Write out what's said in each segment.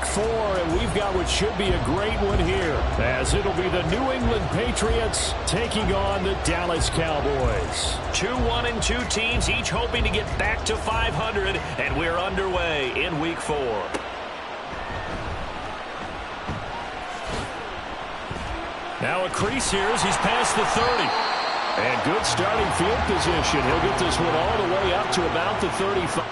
Week 4, and we've got what should be a great one here, as it'll be the New England Patriots taking on the Dallas Cowboys. 2-1-2 teams, each hoping to get back to 500, and we're underway in Week 4. Now a crease here as he's past the 30. And good starting field position. He'll get this one all the way up to about the 35.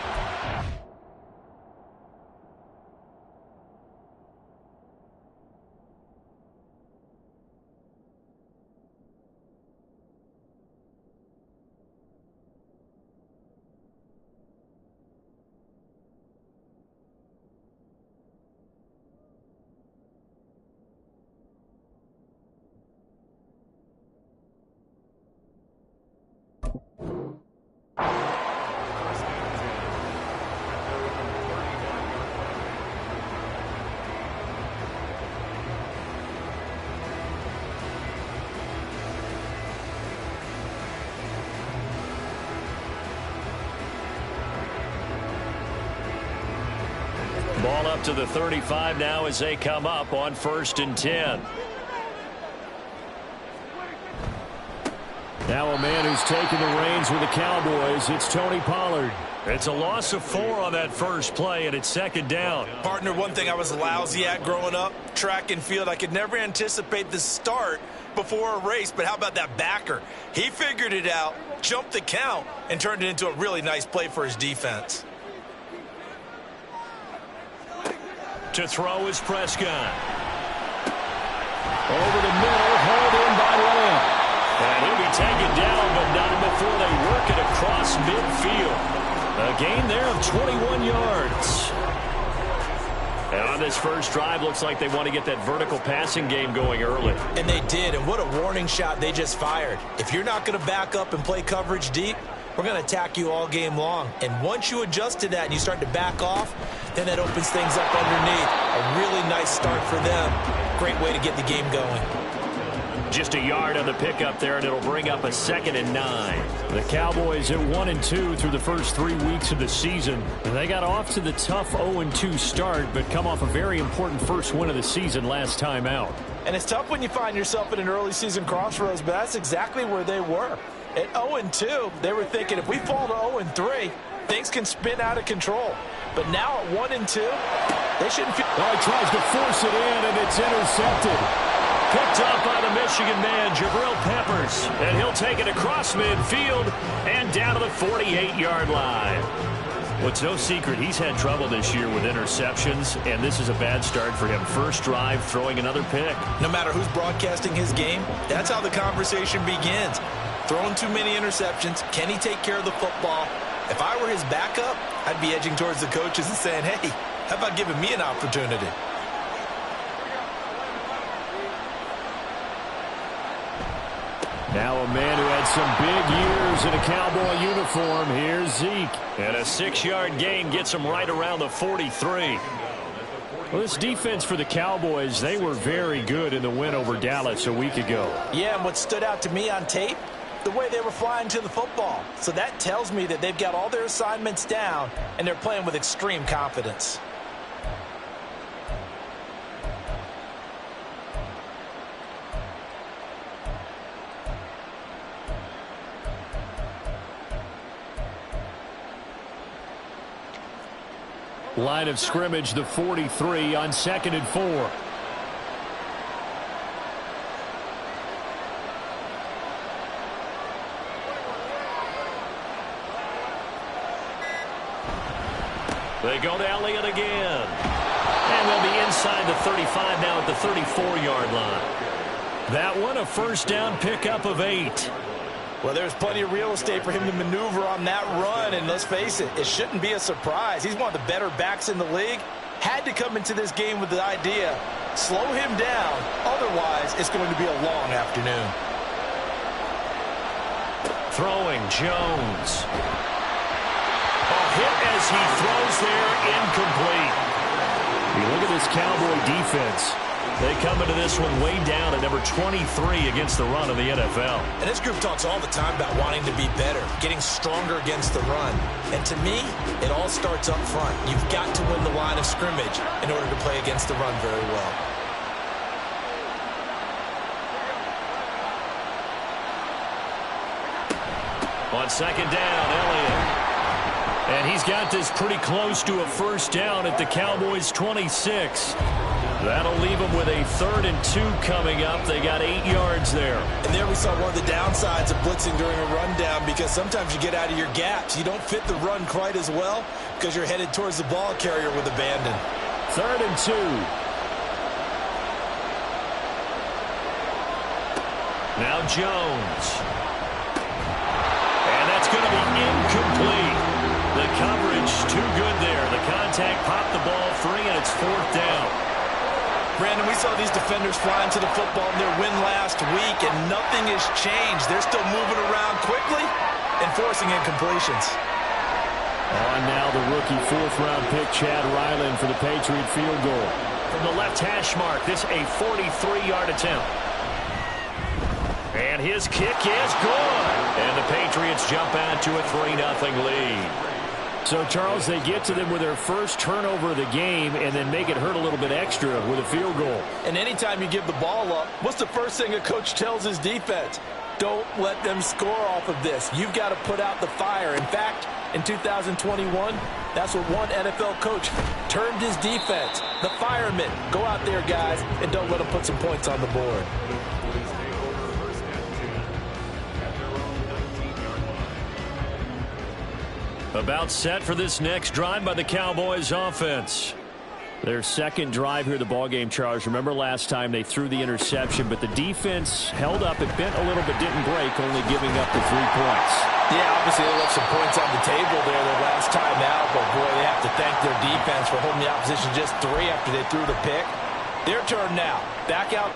Ball up to the 35 now as they come up on 1st and 10. Now a man who's taken the reins with the Cowboys, it's Tony Pollard. It's a loss of 4 on that first play, and it's 2nd down. Partner, one thing I was lousy at growing up, track and field, I could never anticipate the start before a race, but how about that backer? He figured it out, jumped the count, and turned it into a really nice play for his defense. To throw is Prescott. Over the middle, hauled in by Lamb. And he'll be taken down, but not before they work it across midfield. A gain there of 21 yards. And on this first drive, looks like they want to get that vertical passing game going early. And they did, and what a warning shot they just fired. If you're not going to back up and play coverage deep, we're going to attack you all game long. And once you adjust to that and you start to back off, then that opens things up underneath. A really nice start for them. Great way to get the game going. Just a yard on the pickup there, and it'll bring up a 2nd and 9. The Cowboys at 1-2 through the first 3 weeks of the season. They got off to the tough 0-2 start, but come off a very important first win of the season last time out. And it's tough when you find yourself at an early season crossroads, but that's exactly where they were. At 0-2, they were thinking if we fall to 0-3, things can spin out of control. But now at 1-2, they shouldn't feel... Oh, he tries to force it in, and it's intercepted. Picked up by the Michigan man, Jabril Peppers. And he'll take it across midfield and down to the 48-yard line. Well, it's no secret he's had trouble this year with interceptions, and this is a bad start for him. First drive, throwing another pick. No matter who's broadcasting his game, that's how the conversation begins. Throwing too many interceptions, can he take care of the football? If I were his backup, I'd be edging towards the coaches and saying, hey, how about giving me an opportunity? Now a man who had some big years in a Cowboy uniform. Here's Zeke. And a 6-yard gain gets him right around the 43. Well, this defense for the Cowboys, they were very good in the win over Dallas a week ago. Yeah, and what stood out to me on tape, the way they were flying to the football. So that tells me that they've got all their assignments down, and they're playing with extreme confidence. Line of scrimmage, the 43 on 2nd and 4. They go to Elliott again. And they'll be inside the 35 now at the 34-yard line. That one a first down pickup of 8. Well, there's plenty of real estate for him to maneuver on that run, and let's face it, it shouldn't be a surprise. He's one of the better backs in the league. Had to come into this game with the idea, slow him down, otherwise it's going to be a long afternoon. Throwing, Jones. A hit as he throws there, incomplete. You look at this Cowboy defense. They come into this one way down at number 23 against the run in the NFL. And this group talks all the time about wanting to be better, getting stronger against the run. And to me, it all starts up front. You've got to win the line of scrimmage in order to play against the run very well. On second down, Elliott. And he's got this pretty close to a first down at the Cowboys' 26. That'll leave them with a 3rd and 2 coming up. They got 8 yards there. And there we saw one of the downsides of blitzing during a rundown, because sometimes you get out of your gaps. You don't fit the run quite as well because you're headed towards the ball carrier with abandon. 3rd and 2. Now Jones. And that's going to be incomplete. The coverage too good there. The contact popped the ball free, and it's 4th down. Brandon, we saw these defenders flying to the football in their win last week, and nothing has changed. They're still moving around quickly and forcing incompletions. On now the rookie 4th-round pick, Chad Ryland, for the Patriot field goal. From the left hash mark, this a 43-yard attempt. And his kick is good. And the Patriots jump out to a 3-0 lead. So, Charles, they get to them with their first turnover of the game and then make it hurt a little bit extra with a field goal. And anytime you give the ball up, what's the first thing a coach tells his defense? Don't let them score off of this. You've got to put out the fire. In fact, in 2021, that's what one NFL coach termed his defense. The firemen. Go out there, guys, and don't let them put some points on the board. About set for this next drive by the Cowboys offense. Their second drive here of the ballgame, Charles. Remember last time they threw the interception, but the defense held up. It bent a little bit, didn't break, only giving up the 3 points. Yeah, obviously they left some points on the table there their last time out, but boy, they have to thank their defense for holding the opposition just 3 after they threw the pick. Their turn now. Back out.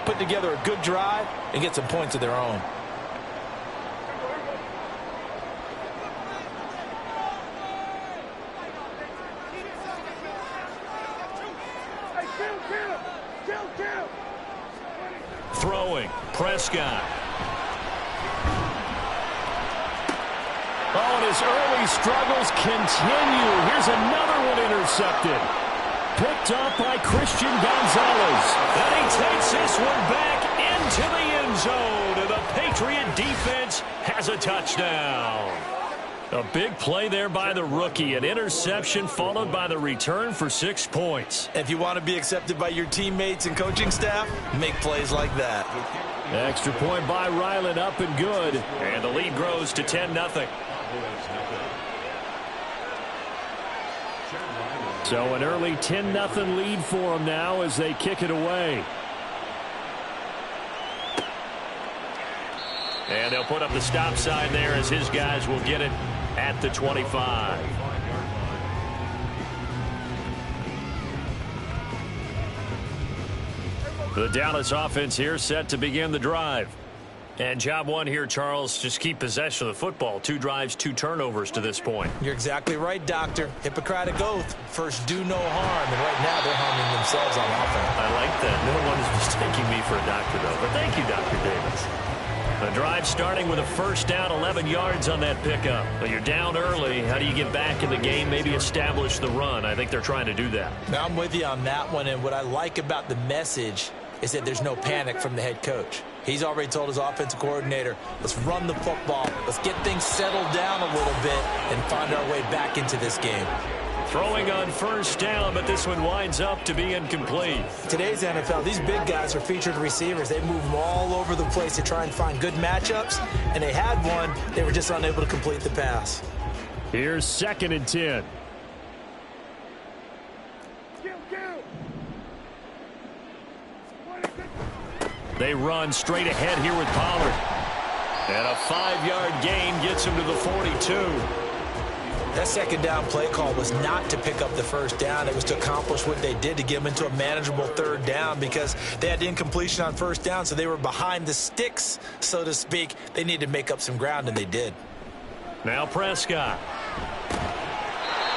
Put together a good drive and get some points of their own. Throwing, Prescott. Oh, and his early struggles continue. Here's another one intercepted. Picked up by Christian Gonzalez. And he takes this one back into the end zone. And the Patriot defense has a touchdown. A big play there by the rookie. An interception followed by the return for 6 points. If you want to be accepted by your teammates and coaching staff, make plays like that. Extra point by Ryland, up and good. And the lead grows to 10-0. So an early 10-0 lead for them now as they kick it away. And they'll put up the stop sign there as his guys will get it at the 25. The Dallas offense here set to begin the drive. And job one here, Charles, just keep possession of the football. 2 drives, 2 turnovers to this point. You're exactly right, Doctor. Hippocratic oath. First, do no harm. And right now, they're harming themselves on offense. I like that. No one is mistaking me for a doctor, though. But thank you, Dr. Davis. The drive starting with a first down, 11 yards on that pickup. But you're down early. How do you get back in the game, maybe establish the run? I think they're trying to do that. Now, I'm with you on that one. And what I like about the message is that there's no panic from the head coach. He's already told his offensive coordinator, let's run the football. Let's get things settled down a little bit and find our way back into this game. Throwing on first down, but this one winds up to be incomplete. Today's NFL, these big guys are featured receivers. They move them all over the place to try and find good matchups, and they had one. They were just unable to complete the pass. Here's 2nd and 10. They run straight ahead here with Pollard. And a 5-yard gain gets him to the 42. That 2nd down play call was not to pick up the 1st down. It was to accomplish what they did, to get them into a manageable 3rd down, because they had incompletion on 1st down, so they were behind the sticks, so to speak. They needed to make up some ground, and they did. Now Prescott.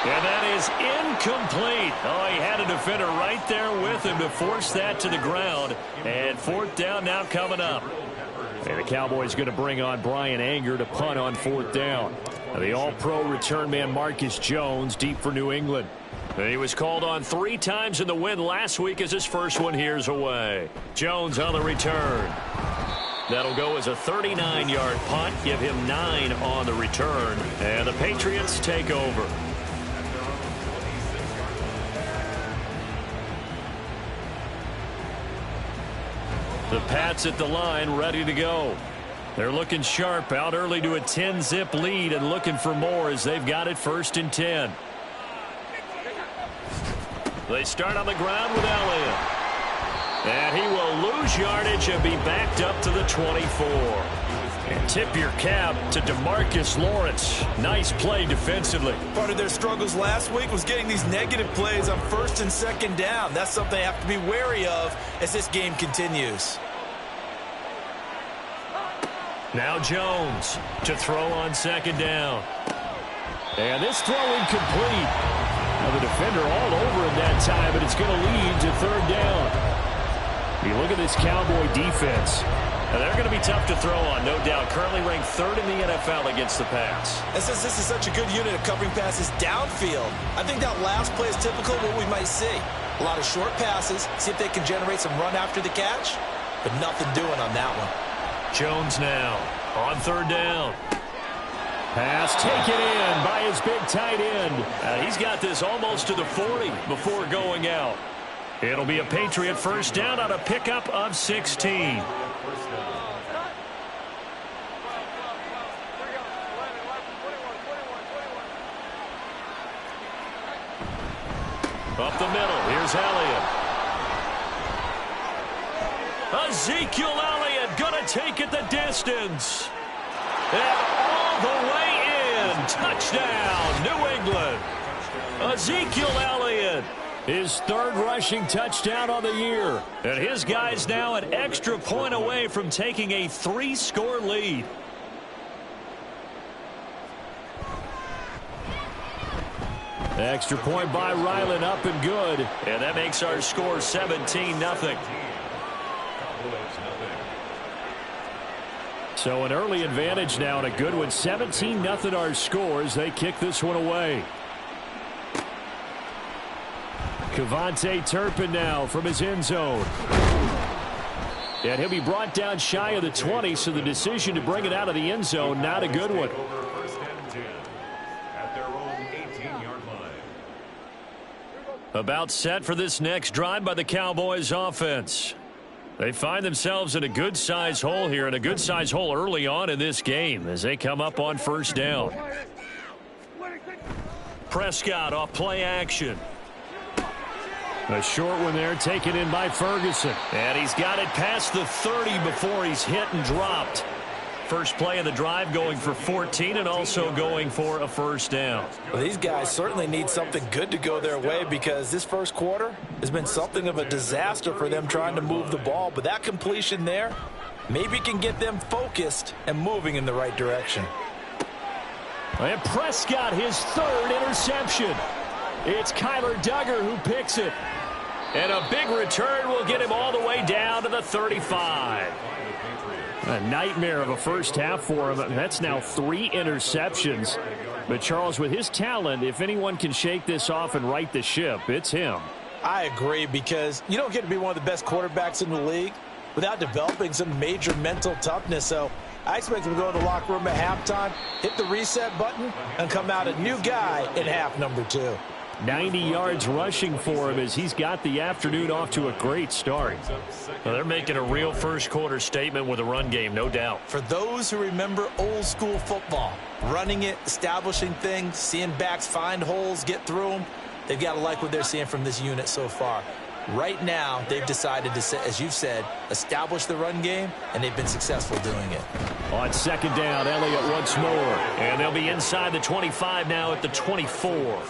And that is incomplete. Oh, he had a defender right there with him to force that to the ground. And 4th down now coming up. And the Cowboys going to bring on Brian Anger to punt on 4th down. The all-pro return man Marcus Jones deep for New England. He was called on 3 times in the win last week as his first one here's away. Jones on the return. That'll go as a 39-yard punt. Give him 9 on the return. And the Patriots take over. The Pats at the line, ready to go. They're looking sharp, out early to a 10-zip lead and looking for more as they've got it 1st and 10. They start on the ground with Elliott. And he will lose yardage and be backed up to the 24. And tip your cap to DeMarcus Lawrence. Nice play defensively. Part of their struggles last week was getting these negative plays on 1st and 2nd down. That's something they have to be wary of as this game continues. Now Jones to throw on 2nd down. And this throw incomplete. Now the defender all over him that time, but it's going to lead to 3rd down. You look at this Cowboy defense. Now they're going to be tough to throw on, no doubt. Currently ranked 3rd in the NFL against the pass. And since this is such a good unit of covering passes downfield, I think that last play is typical of what we might see. A lot of short passes, see if they can generate some run after the catch, but nothing doing on that one. Jones now on 3rd down. Pass taken in by his big tight end. He's got this almost to the 40 before going out. It'll be a Patriot 1st down on a pickup of 16. Up the middle, here's Elliott. Ezekiel Elliott gonna take it the distance. And all the way in. Touchdown, New England. Ezekiel Elliott, his 3rd rushing touchdown on the year. And his guys now an extra point away from taking a 3-score lead. Extra point by Ryland, up and good. And that makes our score 17-0. So an early advantage now and a good one. 17-0 our scores. They kick this one away. Kevontae Turpin now from his end zone. And he'll be brought down shy of the 20, so the decision to bring it out of the end zone, not a good one. About set for this next drive by the Cowboys offense. They find themselves in a good-sized hole here, and a good-sized hole early on in this game as they come up on 1st down. Prescott off play action. A short one there taken in by Ferguson. And he's got it past the 30 before he's hit and dropped. First play of the drive going for 14 and also going for a 1st down. Well, these guys certainly need something good to go their way because this 1st quarter has been something of a disaster for them trying to move the ball. But that completion there maybe can get them focused and moving in the right direction. And Prescott, his 3rd interception. It's Kyler Duggar who picks it. And a big return will get him all the way down to the 35. A nightmare of a first half for him. That's now 3 interceptions. But Charles, with his talent, if anyone can shake this off and right the ship, it's him. I agree, because you don't get to be one of the best quarterbacks in the league without developing some major mental toughness. So I expect him to go in the locker room at halftime, hit the reset button, and come out a new guy in half number 2. 90 yards rushing for him as he's got the afternoon off to a great start. Well, they're making a real first-quarter statement with a run game, no doubt. For those who remember old-school football, running it, establishing things, seeing backs find holes, get through them, they've got to like what they're seeing from this unit so far. Right now, they've decided to, as you've said, establish the run game, and they've been successful doing it. On second down, Elliott once more. And they'll be inside the 25 now at the 24.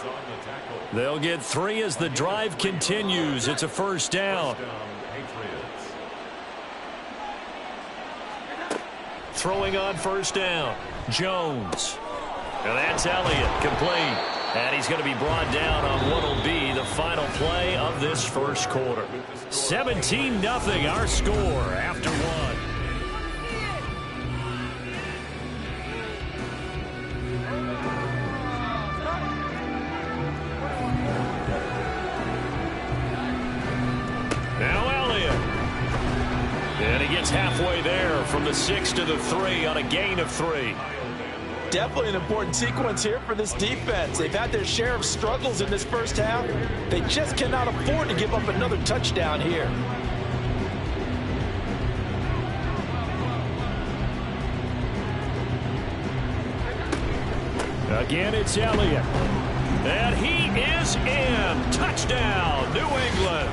They'll get 3 as the drive continues. It's a first down. Throwing on first down, Jones. And that's Elliott, complete. And he's going to be brought down on what will be the final play of this first quarter. 17-0 our score after one. Now Elliott. And he gets halfway there from the 6 to the 3 on a gain of 3. Definitely an important sequence here for this defense. They've had their share of struggles in this first half. They just cannot afford to give up another touchdown here. Again, it's Elliott. And he is in. Touchdown, New England.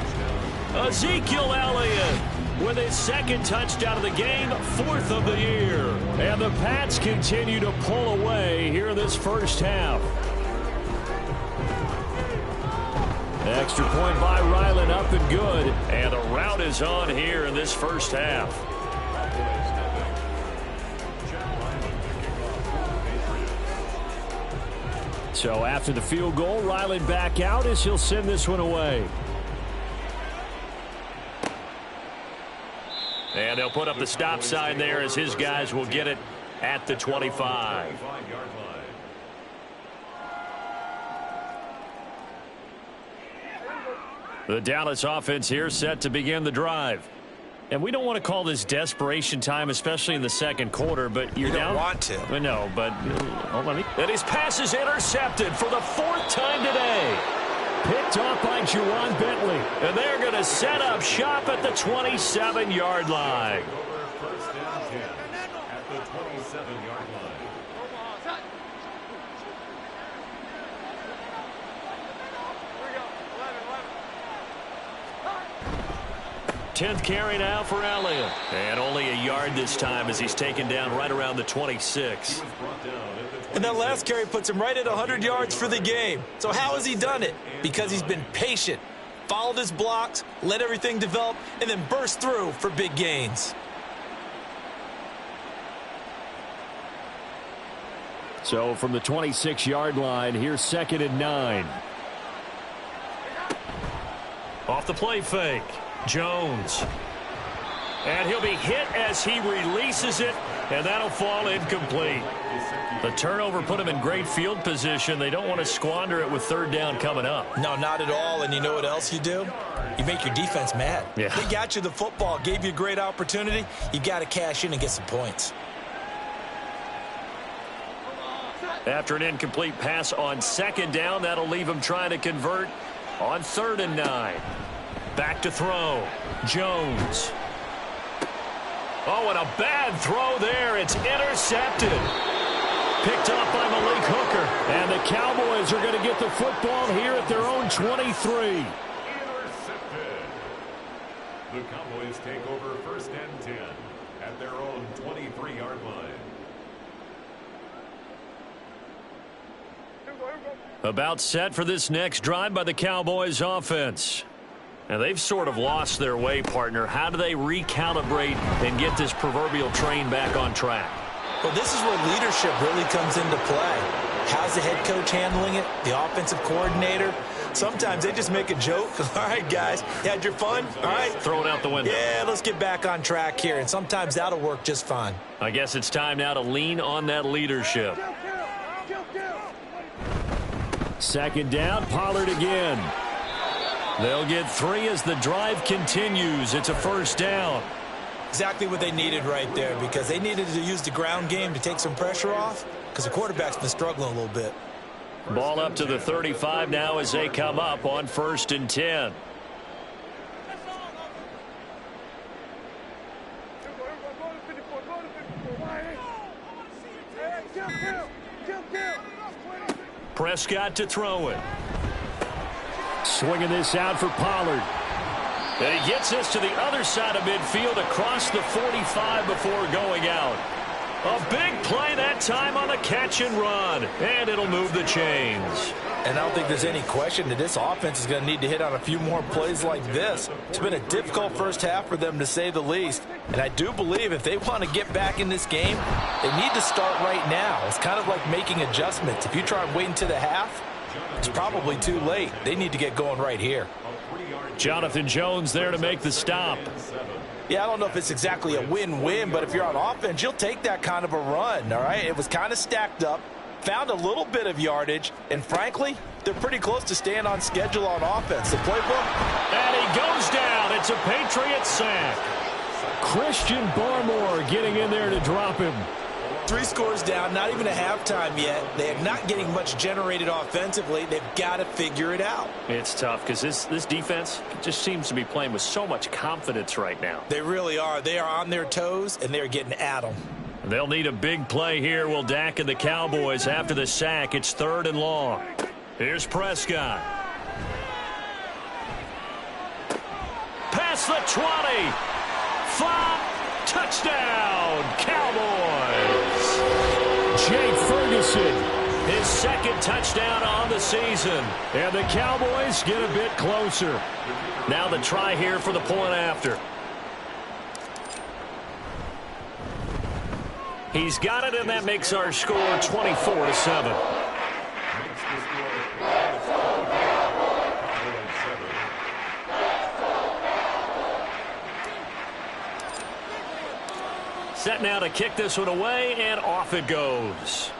Ezekiel Elliott with his second touchdown of the game, 4th of the year. And the Pats continue to pull away here in this first half. Extra point by Ryland, up and good. And the route is on here in this first half. So after the field goal, Ryland back out as he'll send this one away. And they'll put up the stop sign there as his guys will get it at the 25. The Dallas offense here set to begin the drive. And we don't want to call this desperation time, especially in the second quarter, but you're down. You don't want to. No, but hold on. And his pass is intercepted for the 4th time today. Picked off by Juwan Bentley. And they're going to set up shop at the 27-yard line. First down 10 at the 27-yard line. 10th carry now for Elliott. And only a yard this time as he's taken down right around the 26. And that last carry puts him right at 100 yards for the game. So how has he done it? Because he's been patient, followed his blocks, let everything develop, and then burst through for big gains. So from the 26-yard line, here's 2nd and 9. Off the play fake, Jones. And he'll be hit as he releases it, and that'll fall incomplete. The turnover put him in great field position. They don't want to squander it with 3rd down coming up. No, not at all. And you know what else you do? You make your defense mad. Yeah. They got you the football, gave you a great opportunity. You got to cash in and get some points. After an incomplete pass on 2nd down, that'll leave him trying to convert on 3rd and 9. Back to throw. Jones. Oh, and a bad throw there. It's intercepted. Picked off by Malik Hooker. And the Cowboys are going to get the football here at their own 23. Intercepted. The Cowboys take over 1st and 10 at their own 23-yard line. About set for this next drive by the Cowboys offense. Now, they've sort of lost their way, partner. How do they recalibrate and get this proverbial train back on track? Well, this is where leadership really comes into play. How's the head coach handling it? The offensive coordinator? Sometimes they just make a joke. All right, guys, you had your fun? All right. Throw it out the window. Yeah, let's get back on track here. And sometimes that'll work just fine. I guess it's time now to lean on that leadership. 2nd down, Pollard again. They'll get 3 as the drive continues. It's a 1st down. Exactly what they needed right there, because they needed to use the ground game to take some pressure off, because the quarterback's been struggling a little bit. Ball up to the 35 now as they come up on 1st and 10. Prescott to throw it. Swinging this out for Pollard. And he gets this to the other side of midfield across the 45 before going out. A big play that time on the catch and run. And it'll move the chains. And I don't think there's any question that this offense is going to need to hit on a few more plays like this. It's been a difficult first half for them, to say the least. And I do believe if they want to get back in this game, they need to start right now. It's kind of like making adjustments. If you try and wait until the half, it's probably too late. They need to get going right here. Jonathan Jones there to make the stop. Yeah, I don't know if it's exactly a win-win, but if you're on offense, you'll take that kind of a run, all right? It was kind of stacked up, found a little bit of yardage, and frankly, they're pretty close to staying on schedule on offense. The playbook. And he goes down. It's a Patriots sack. Christian Barmore getting in there to drop him. 3 scores down, not even a halftime yet. They are not getting much generated offensively. They've got to figure it out. It's tough because this defense just seems to be playing with so much confidence right now. They really are. They are on their toes, and they're getting at them. They'll need a big play here. Will Dak and the Cowboys after the sack. It's 3rd and long. Here's Prescott. Past the 20. Flop. Touchdown, Cowboys. Jay Ferguson. His 2nd touchdown on the season. And the Cowboys get a bit closer. Now the try here for the point after. He's got it, and that makes our score 24-7. Set now to kick this one away, and off it goes.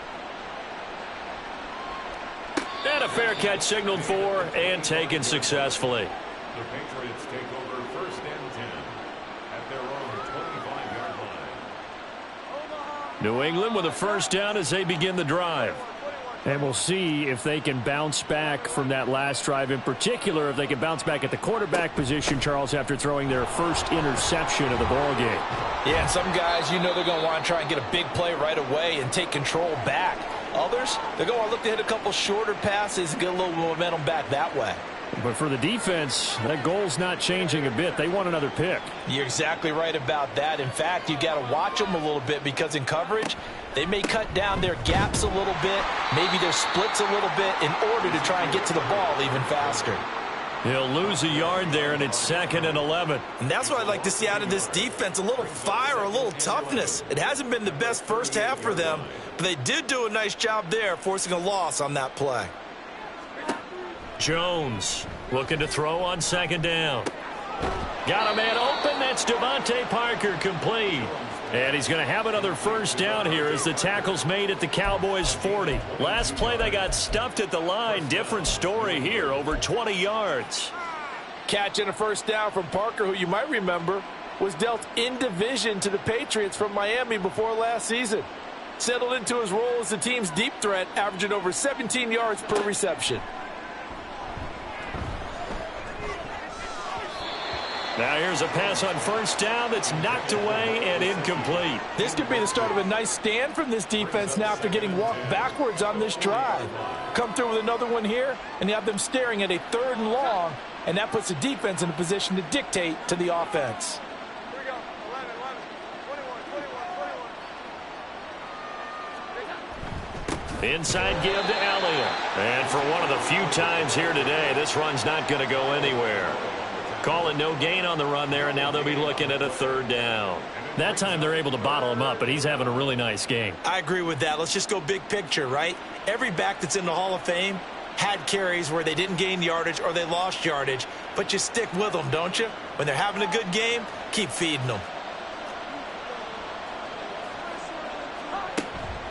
And a fair catch signaled for and taken successfully. The Patriots take over 1st and 10 at their own 25-yard line. New England with a 1st down as they begin the drive. And we'll see if they can bounce back from that last drive. In particular, if they can bounce back at the quarterback position, Charles, after throwing their 1st interception of the ball game. Yeah, and some guys, you know, they're going to want to try and get a big play right away and take control back. Others, they're going to look to hit a couple shorter passes and get a little momentum back that way. But for the defense, that goal's not changing a bit. They want another pick. You're exactly right about that. In fact, you got to watch them a little bit because in coverage, they may cut down their gaps a little bit, maybe their splits a little bit in order to try and get to the ball even faster. He'll lose a yard there, and it's 2nd and 11. And that's what I'd like to see out of this defense, a little fire, a little toughness. It hasn't been the best first half for them, but they did do a nice job there, forcing a loss on that play. Jones looking to throw on 2nd down. Got a man open. That's Devontae Parker, complete. And he's going to have another 1st down here as the tackle's made at the Cowboys 40. Last play they got stuffed at the line. Different story here, over 20 yards. Catch and a 1st down from Parker, who you might remember was dealt in division to the Patriots from Miami before last season. Settled into his role as the team's deep threat, averaging over 17 yards per reception. Now here's a pass on 1st down that's knocked away and incomplete. This could be the start of a nice stand from this defense now after getting walked backwards on this drive. Come through with another one here, and you have them staring at a 3rd and long, and that puts the defense in a position to dictate to the offense. Inside give to Elliott. And for one of the few times here today, this run's not going to go anywhere. Calling no gain on the run there, and now they'll be looking at a 3rd down. That time they're able to bottle him up, but he's having a really nice game. I agree with that. Let's just go big picture, right? Every back that's in the Hall of Fame had carries where they didn't gain yardage or they lost yardage, but you stick with them, don't you? When they're having a good game, keep feeding them.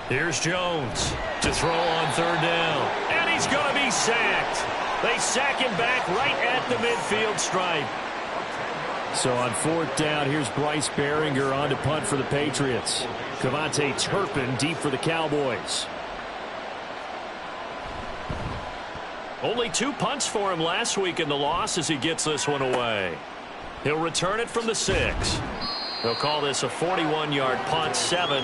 Here's Jones to throw on 3rd down, and he's going to be sacked. They sack him back right at the midfield stripe. So on 4th down, here's Bryce Behringer on to punt for the Patriots. Cavante Turpin deep for the Cowboys. Only 2 punts for him last week in the loss as he gets this one away. He'll return it from the 6. They'll call this a 41-yard punt, 7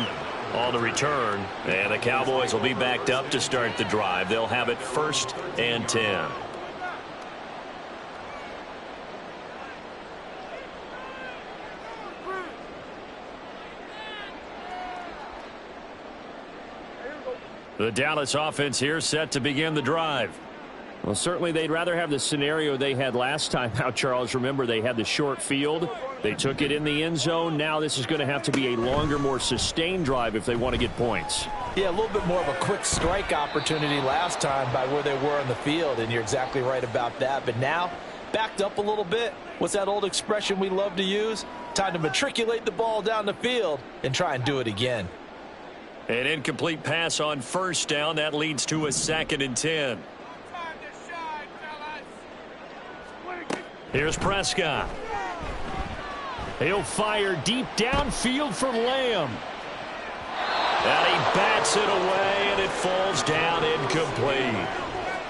on the return. And the Cowboys will be backed up to start the drive. They'll have it 1st and 10. The Dallas offense here set to begin the drive. Well, certainly they'd rather have the scenario they had last time out, Charles. Remember, they had the short field. They took it in the end zone. Now this is going to have to be a longer, more sustained drive if they want to get points. Yeah, a little bit more of a quick strike opportunity last time by where they were on the field, and you're exactly right about that. But now, backed up a little bit. What's that old expression we love to use? Time to matriculate the ball down the field and try and do it again. An incomplete pass on 1st down. That leads to a 2nd and 10. Here's Prescott. He'll fire deep downfield for Lamb. And he bats it away, and it falls down incomplete.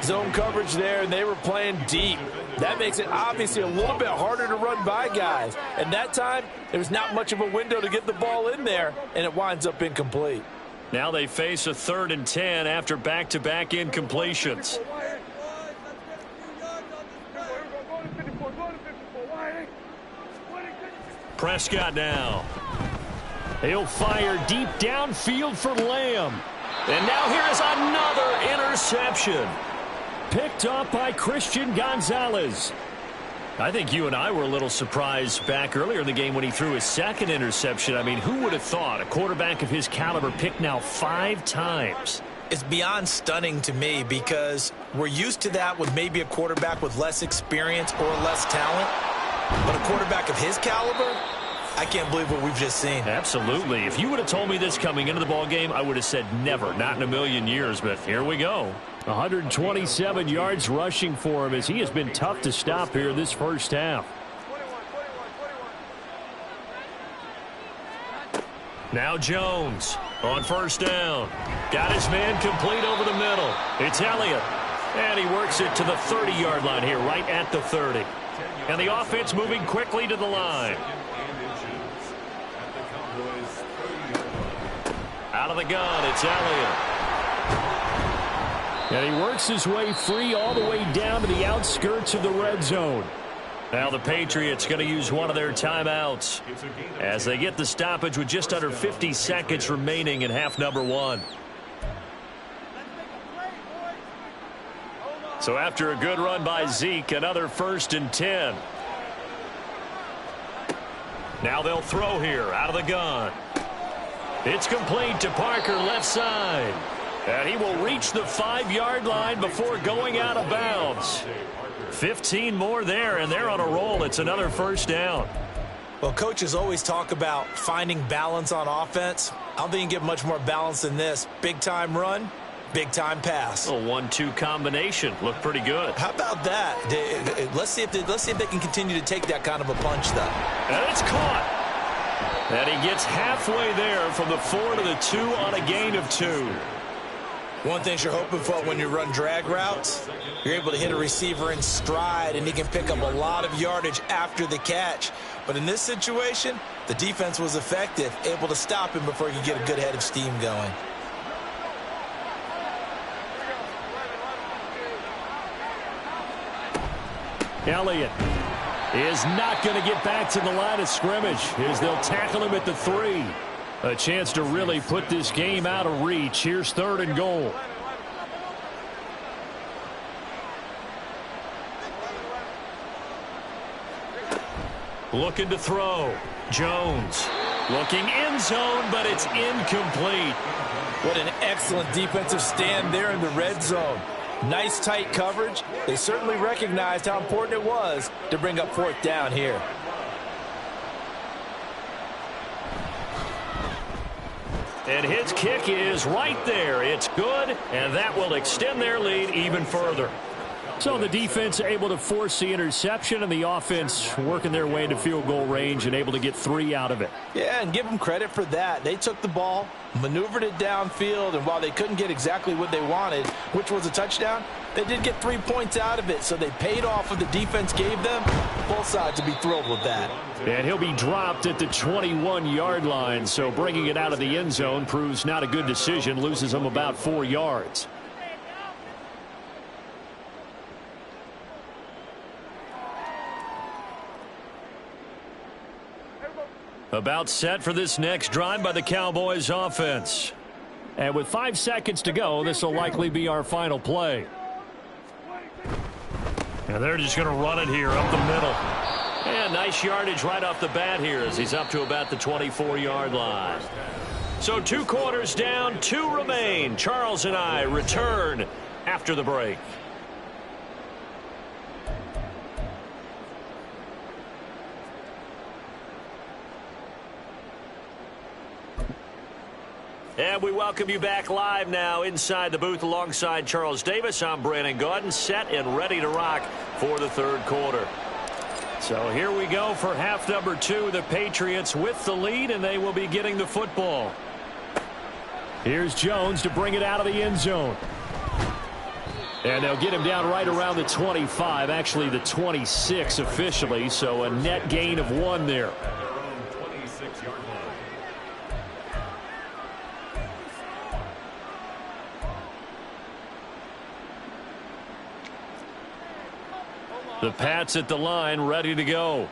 Zone coverage there, and they were playing deep. That makes it obviously a little bit harder to run by guys. And that time, there was not much of a window to get the ball in there, and it winds up incomplete. Now they face a 3rd and 10 after back-to-back incompletions. Prescott now. He'll fire deep downfield for Lamb. And now here is another interception. Picked up by Christian Gonzalez. I think you and I were a little surprised back earlier in the game when he threw his 2nd interception. I mean, who would have thought a quarterback of his caliber picked now 5 times? It's beyond stunning to me because we're used to that with maybe a quarterback with less experience or less talent. But a quarterback of his caliber, I can't believe what we've just seen. Absolutely. If you would have told me this coming into the ballgame, I would have said never, not in a million years. But here we go. 127 yards rushing for him as he has been tough to stop here this first half. Now Jones on 1st down. Got his man complete over the middle. It's Elliott. And he works it to the 30-yard line here, right at the 30. And the offense moving quickly to the line. Out of the gun, it's Elliott. And he works his way free all the way down to the outskirts of the red zone. Now the Patriots going to use one of their timeouts as they get the stoppage with just under 50 seconds remaining in half number 1. So after a good run by Zeke, another 1st and 10. Now they'll throw here out of the gun. It's complete to Parker, left side. And he will reach the 5-yard line before going out of bounds. 15 more there, and they're on a roll. It's another 1st down. Well, coaches always talk about finding balance on offense. I don't think you can get much more balance than this. Big-time run, big-time pass. A 1-2 combination. Looked pretty good. How about that? Let's see if they can continue to take that kind of a punch, though. And it's caught. And he gets halfway there from the 4 to the 2 on a gain of 2. One thing you're hoping for when you run drag routes, you're able to hit a receiver in stride, and he can pick up a lot of yardage after the catch. But in this situation, the defense was effective, able to stop him before he could get a good head of steam going. Elliott is not going to get back to the line of scrimmage as they'll tackle him at the 3. A chance to really put this game out of reach. Here's 3rd and goal. Looking to throw. Jones looking end zone, but it's incomplete. What an excellent defensive stand there in the red zone. Nice tight coverage. They certainly recognized how important it was to bring up 4th down here. And his kick is right there. It's good, and that will extend their lead even further. So the defense able to force the interception, and the offense working their way into field goal range and able to get 3 out of it. Yeah, and give them credit for that. They took the ball, maneuvered it downfield, and while they couldn't get exactly what they wanted, which was a touchdown, they did get 3 points out of it, so they paid off what the defense gave them. Both sides will be thrilled with that. And he'll be dropped at the 21-yard line, so bringing it out of the end zone proves not a good decision, loses them about 4 yards. About set for this next drive by the Cowboys offense. And with 5 seconds to go, this will likely be our final play. And they're just going to run it here up the middle. And nice yardage right off the bat here as he's up to about the 24-yard line. So 2 quarters down, 2 remain. Charles and I return after the break. And we welcome you back live now inside the booth alongside Charles Davis. I'm Brandon Gaudin, set and ready to rock for the 3rd quarter. So here we go for half number 2. The Patriots with the lead, and they will be getting the football. Here's Jones to bring it out of the end zone. And they'll get him down right around the 25, actually the 26 officially, so a net gain of 1 there. The Pats at the line ready to go.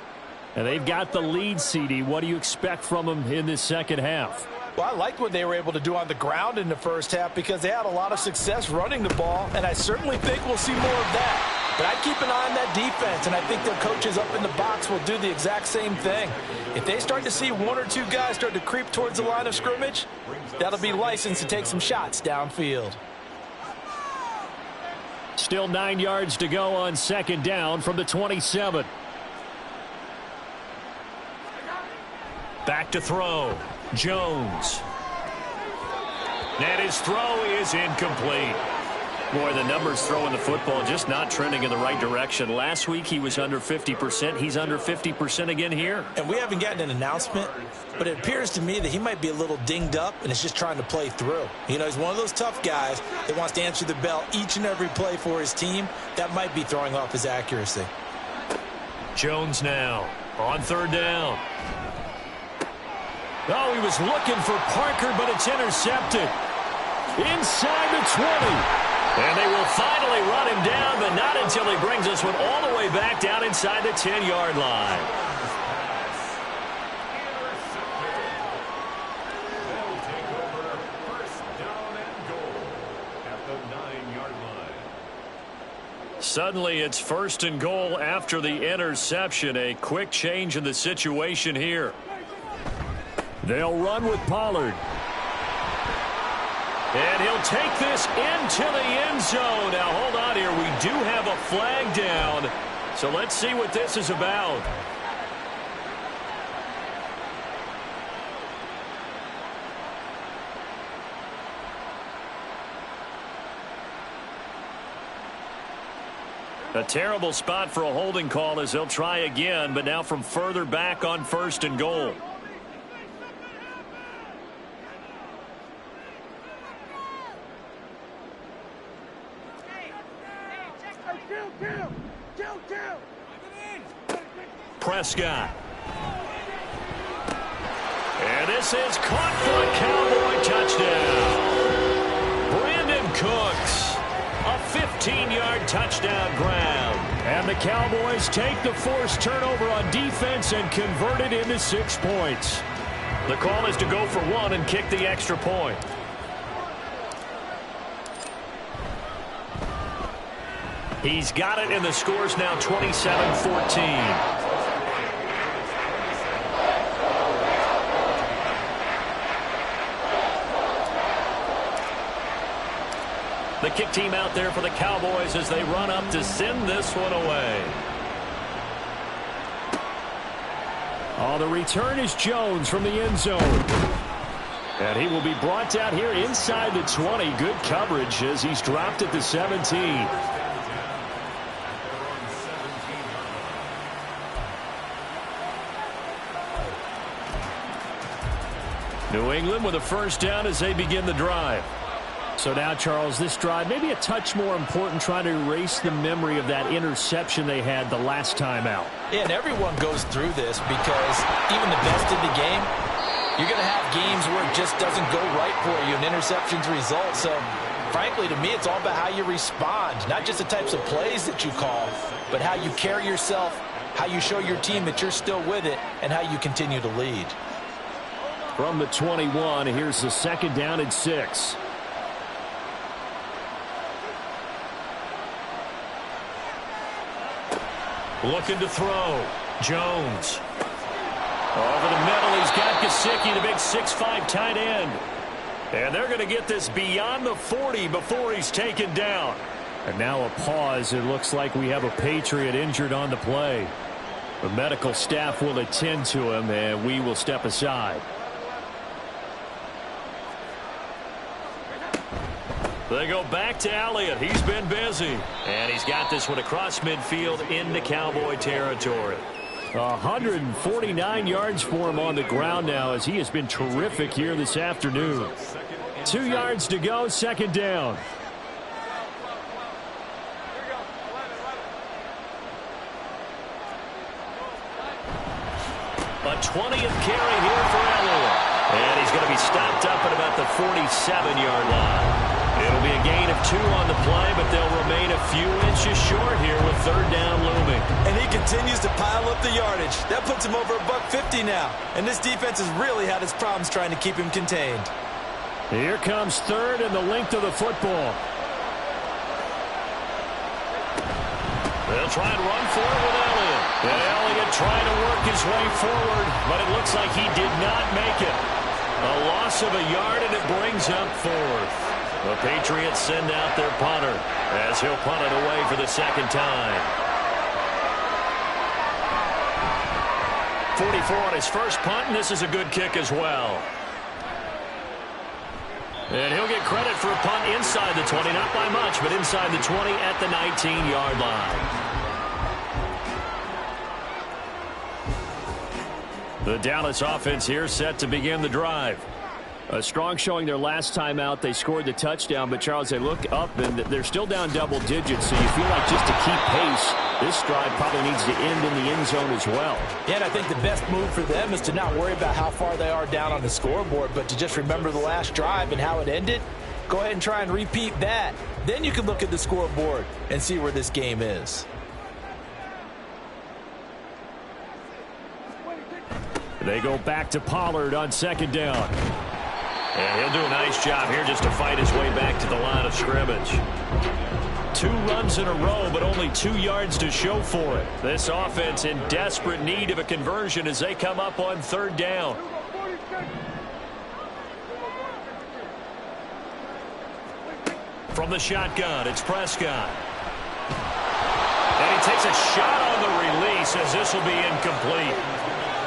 And they've got the lead, CD. What do you expect from them in this second half? Well, I liked what they were able to do on the ground in the first half because they had a lot of success running the ball, and I certainly think we'll see more of that. But I keep an eye on that defense, and I think their coaches up in the box will do the exact same thing. If they start to see 1 or 2 guys start to creep towards the line of scrimmage, that'll be licensed to take some shots downfield. Still 9 yards to go on 2nd down from the 27. Back to throw. Jones. And his throw is incomplete. Boy, the numbers throwing the football just not trending in the right direction. Last week he was under 50%. He's under 50% again here. And we haven't gotten an announcement, but it appears to me that he might be a little dinged up and is just trying to play through. You know, he's one of those tough guys that wants to answer the bell each and every play for his team. That might be throwing off his accuracy. Jones now on 3rd down. Oh, he was looking for Parker, but it's intercepted. Inside the 20. And they will finally run him down, but not until he brings this one all the way back down inside the 10-yard line. They'll take over 1st down and goal at the 9-yard line. Suddenly it's 1st and goal after the interception. A quick change in the situation here. They'll run with Pollard. And he'll take this into the end zone. Now, hold on here. We do have a flag down. So let's see what this is about. A terrible spot for a holding call as they'll try again, but now from further back on 1st and goal. Prescott. And this is caught for a Cowboy touchdown. Brandon Cooks, a 15-yard touchdown grab. And the Cowboys take the forced turnover on defense and convert it into 6 points. The call is to go for 1 and kick the extra point. He's got it, and the score's now 27-14. The kick team out there for the Cowboys as they run up to send this one away. Oh, the return is Jones from the end zone. And he will be brought down here inside the 20. Good coverage as he's dropped at the 17. New England with a first down as they begin the drive. So now, Charles, this drive maybe a touch more important, trying to erase the memory of that interception they had the last time out. Yeah, and everyone goes through this because even the best in the game, you're going to have games where it just doesn't go right for you, and interceptions result. So, frankly, to me, it's all about how you respond, not just the types of plays that you call, but how you carry yourself, how you show your team that you're still with it, and how you continue to lead. From the 21, here's the second down and 6. Looking to throw. Jones. Over the middle, he's got Gesicki, the big 6'5" tight end. And they're going to get this beyond the 40 before he's taken down. And now a pause. It looks like we have a Patriot injured on the play. The medical staff will attend to him, and we will step aside. They go back to Elliott. He's been busy. And he's got this one across midfield into Cowboy territory. 149 yards for him on the ground now, as he has been terrific here this afternoon. 2 yards to go, second down. A 20th carry here for Elliott. And he's going to be stopped up at about the 47-yard line. It'll be a gain of 2 on the play, but they'll remain a few inches short here with third down looming. And he continues to pile up the yardage. That puts him over $150 now. And this defense has really had its problems trying to keep him contained. Here comes third and the length of the football. They'll try and run for it with Elliott. And Elliott trying to work his way forward, but it looks like he did not make it. A loss of a yard, and it brings up fourth. The Patriots send out their punter as he'll punt it away for the second time. 44 on his first punt, and this is a good kick as well. And he'll get credit for a punt inside the 20, not by much, but inside the 20 at the 19-yard line. The Dallas offense here set to begin the drive. A strong showing their last time out. They scored the touchdown, but Charles, they look up and they're still down double digits, so you feel like just to keep pace, this drive probably needs to end in the end zone as well. Yeah, and I think the best move for them is to not worry about how far they are down on the scoreboard, but to just remember the last drive and how it ended. Go ahead and try and repeat that. Then you can look at the scoreboard and see where this game is. They go back to Pollard on second down. And he'll do a nice job here just to fight his way back to the line of scrimmage. 2 runs in a row, but only 2 yards to show for it. This offense in desperate need of a conversion as they come up on third down. From the shotgun, it's Prescott. And he takes a shot on the release as this will be incomplete.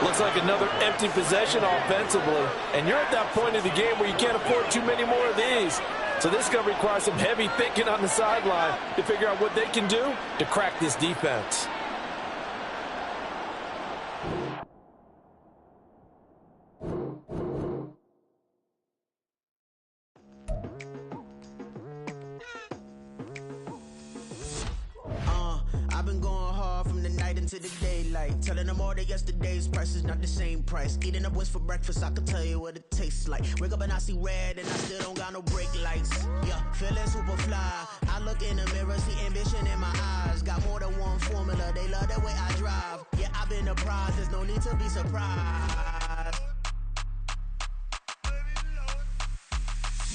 Looks like another empty possession offensively. And you're at that point in the game where you can't afford too many more of these. So this is going to require some heavy thinking on the sideline to figure out what they can do to crack this defense. I've been going hard from the night into the daylight, telling them all that yesterday's price is not the same price. Eating up what's for breakfast, I can tell you what it tastes like. Wake up and I see red and I still don't got no brake lights. Yeah, feeling super fly. I look in the mirror, see ambition in my eyes. Got more than one formula, they love the way I drive. Yeah, I've been apprised, there's no need to be surprised.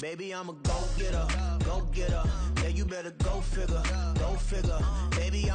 Baby, I'm a go-getter, go-getter. Yeah, you better go figure, go figure. Baby, I'm